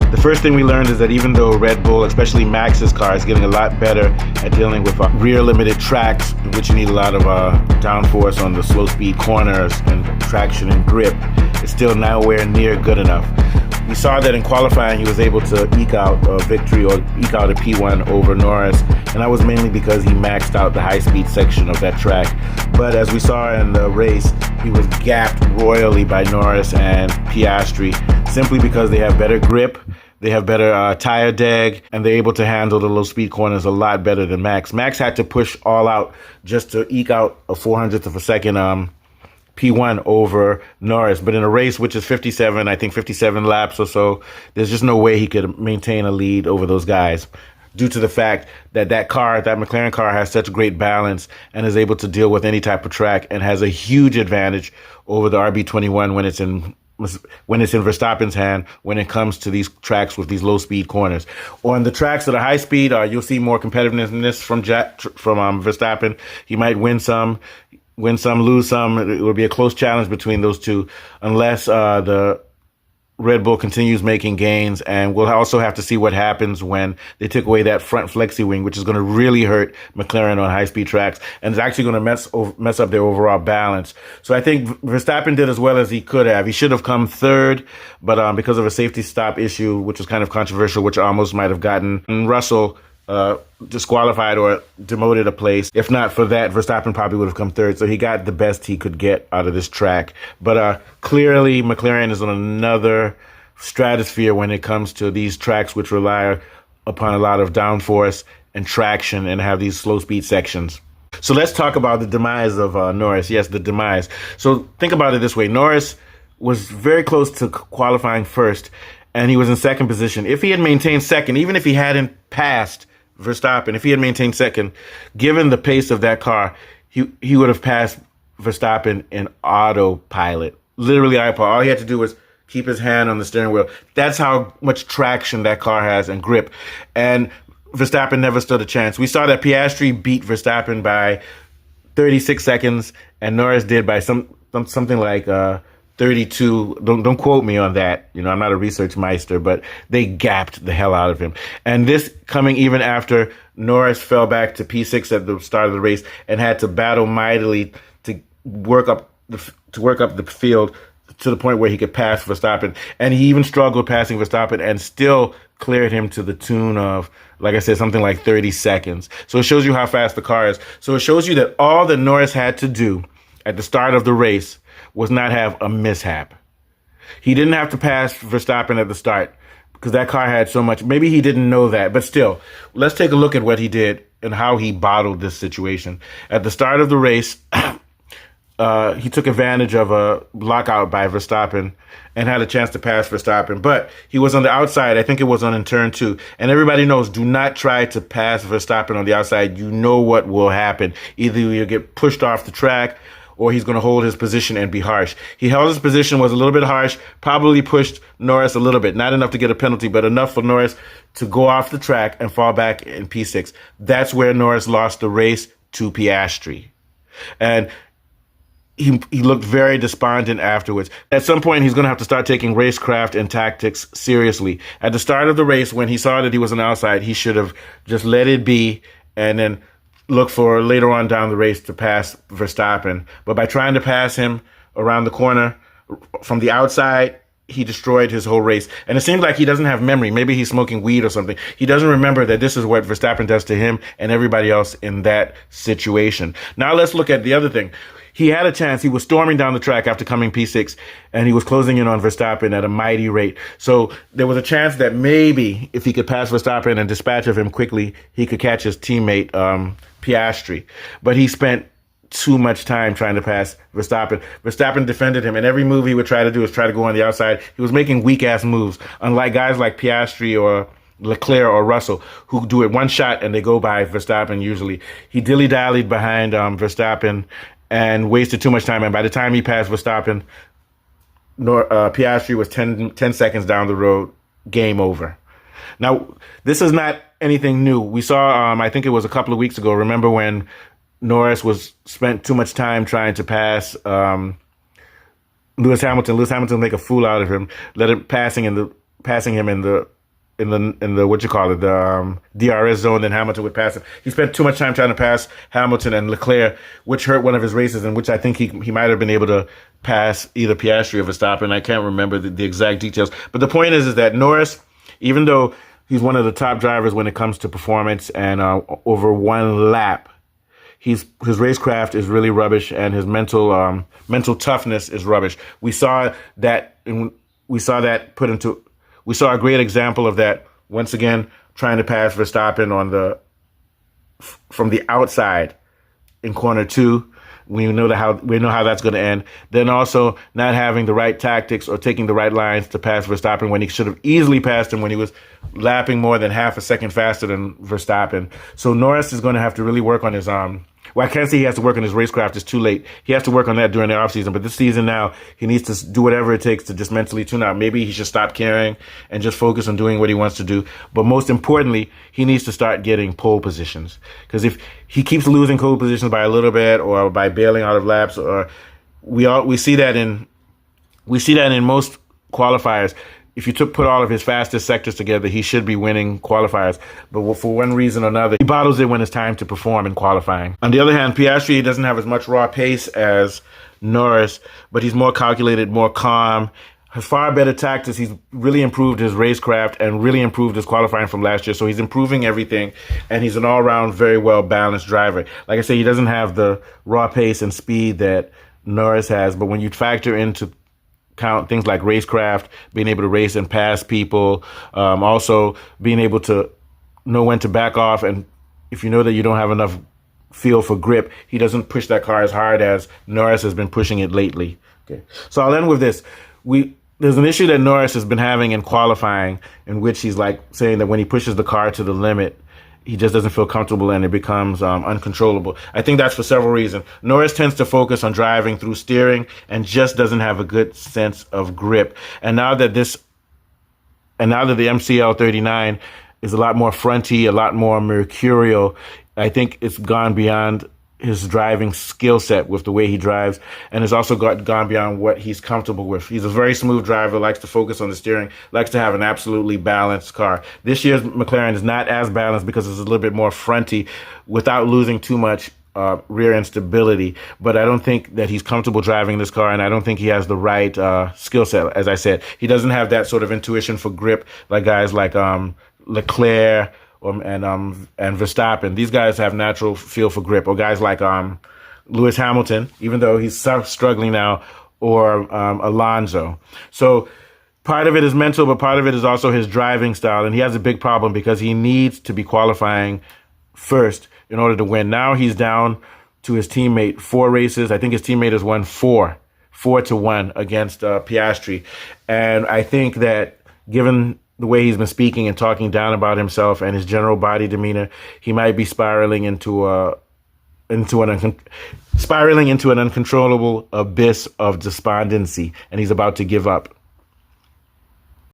The first thing we learned is that even though Red Bull, especially Max's car, is getting a lot better at dealing with rear limited tracks, in which you need a lot of downforce on the slow speed corners and traction and grip, it's still nowhere near good enough. We saw that in qualifying he was able to eke out a victory or eke out a P1 over Norris, and that was mainly because he maxed out the high-speed section of that track. But as we saw in the race, he was gapped royally by Norris and Piastri simply because they have better grip, they have better tire deg, and they're able to handle the low-speed corners a lot better than Max. Max had to push all out just to eke out a 400th of a second P1 over Norris, but in a race which is 57 laps or so, there's just no way he could maintain a lead over those guys due to the fact that that McLaren car has such great balance and is able to deal with any type of track and has a huge advantage over the RB21 when it's in Verstappen's hand when it comes to these tracks with these low speed corners. On the tracks that are high speed, you'll see more competitiveness from Verstappen. He might win some, lose some. It will be a close challenge between those two unless the Red Bull continues making gains, and we'll also have to see what happens when they took away that front flexi wing, which is going to really hurt McLaren on high-speed tracks, and it's actually going to mess up their overall balance. So I think Verstappen did as well as he could have. He should have come third, but because of a safety stop issue, which was kind of controversial, which almost might have gotten Russell disqualified or demoted a place. If not for that, Verstappen probably would have come third. So he got the best he could get out of this track. But clearly, McLaren is on another stratosphere when it comes to these tracks, which rely upon a lot of downforce and traction and have these slow speed sections. So let's talk about the demise of Norris. Yes, the demise. So think about it this way. Norris was very close to qualifying first, and he was in second position. If he had maintained second, even if he hadn't passed Verstappen, if he had maintained second, given the pace of that car, he would have passed Verstappen in autopilot. Literally autopilot. All he had to do was keep his hand on the steering wheel. That's how much traction that car has and grip. And Verstappen never stood a chance. We saw that Piastri beat Verstappen by 36 seconds, and Norris did by something like 32. Don't quote me on that. You know, I'm not a research meister, but they gapped the hell out of him. And this coming even after Norris fell back to P6 at the start of the race and had to battle mightily to work up the field to the point where he could pass Verstappen. And he even struggled passing Verstappen and still cleared him to the tune of, like I said, something like 30 seconds. So it shows you how fast the car is. So it shows you that all that Norris had to do at the start of the race was not have a mishap. He didn't have to pass Verstappen at the start because that car had so much. Maybe he didn't know that, but still, let's take a look at what he did and how he bottled this situation. At the start of the race, he took advantage of a lockout by Verstappen and had a chance to pass Verstappen, but he was on the outside. I think it was on in turn 2. And everybody knows, do not try to pass Verstappen on the outside. You know what will happen. Either you'll get pushed off the track or he's going to hold his position and be harsh. He held his position, was a little bit harsh, probably pushed Norris a little bit. Not enough to get a penalty, but enough for Norris to go off the track and fall back in P6. That's where Norris lost the race to Piastri. And he looked very despondent afterwards. At some point, he's going to have to start taking racecraft and tactics seriously. At the start of the race, when he saw that he was on the outside, he should have just let it be and then look for later on down the race to pass Verstappen. But by trying to pass him around the corner from the outside, he destroyed his whole race. And it seems like he doesn't have memory. Maybe he's smoking weed or something. He doesn't remember that this is what Verstappen does to him and everybody else in that situation. Now let's look at the other thing. He had a chance. He was storming down the track after coming P6, and he was closing in on Verstappen at a mighty rate. So there was a chance that maybe if he could pass Verstappen and dispatch of him quickly, he could catch his teammate Piastri. But he spent too much time trying to pass Verstappen. Verstappen defended him, and every move he would try to do is try to go on the outside. He was making weak-ass moves, unlike guys like Piastri or Leclerc or Russell, who do it one shot and they go by Verstappen usually. He dilly-dallied behind Verstappen and wasted too much time. And by the time he passed Verstappen, Piastri was 10 seconds down the road, game over. Now, this is not anything new. We saw, I think it was a couple of weeks ago, remember when Norris spent too much time trying to pass Lewis Hamilton. Lewis Hamilton make a fool out of him, passing him in the in the what you call it, the DRS zone, then Hamilton would pass him. He spent too much time trying to pass Hamilton and Leclerc, which hurt one of his races, in which I think he might have been able to pass either Piastri or Verstappen. I can't remember the exact details, but the point is that Norris, even though he's one of the top drivers when it comes to performance and over one lap, his racecraft is really rubbish, and his mental toughness is rubbish. We saw a great example of that once again, trying to pass Verstappen from the outside in corner 2. We know how that's going to end. Then also not having the right tactics or taking the right lines to pass Verstappen when he should have easily passed him when he was lapping more than half a second faster than Verstappen. So Norris is going to have to really work on his well, I can't say he has to work on his racecraft. It's too late. He has to work on that during the offseason. But this season now, he needs to do whatever it takes to just mentally tune out. Maybe he should stop caring and just focus on doing what he wants to do. But most importantly, he needs to start getting pole positions. Because if he keeps losing pole positions by a little bit or by bailing out of laps, or we see that in most qualifiers. If you put all of his fastest sectors together, he should be winning qualifiers. But for one reason or another, he bottles it when it's time to perform in qualifying. On the other hand, Piastri doesn't have as much raw pace as Norris, but he's more calculated, more calm, has far better tactics. He's really improved his racecraft and really improved his qualifying from last year. So he's improving everything, and he's an all-around, very well-balanced driver. Like I say, he doesn't have the raw pace and speed that Norris has, but when you factor into count things like racecraft, being able to race and pass people, also being able to know when to back off, and if you know that you don't have enough feel for grip, he doesn't push that car as hard as Norris has been pushing it lately. Okay, so I'll end with this. There's an issue that Norris has been having in qualifying, in which he's like saying that when he pushes the car to the limit, he just doesn't feel comfortable and it becomes uncontrollable. I think that's for several reasons. Norris tends to focus on driving through steering and just doesn't have a good sense of grip. And now that the MCL 39 is a lot more fronty, a lot more mercurial, I think it's gone beyond his driving skill set with the way he drives, and has also gone beyond what he's comfortable with. He's a very smooth driver, likes to focus on the steering, likes to have an absolutely balanced car. This year's McLaren is not as balanced because it's a little bit more fronty without losing too much rear end stability. But I don't think that he's comfortable driving this car, and I don't think he has the right skill set. As I said, he doesn't have that sort of intuition for grip like guys like Leclerc and Verstappen. These guys have natural feel for grip, or guys like Lewis Hamilton, even though he's struggling now, or Alonso. So part of it is mental, but part of it is also his driving style, and he has a big problem because he needs to be qualifying first in order to win. Now he's down to his teammate 4 races. I think his teammate has won 4-1 against Piastri, and I think that given the way he's been speaking and talking down about himself and his general body demeanor, he might be spiraling into an uncontrollable abyss of despondency, and he's about to give up.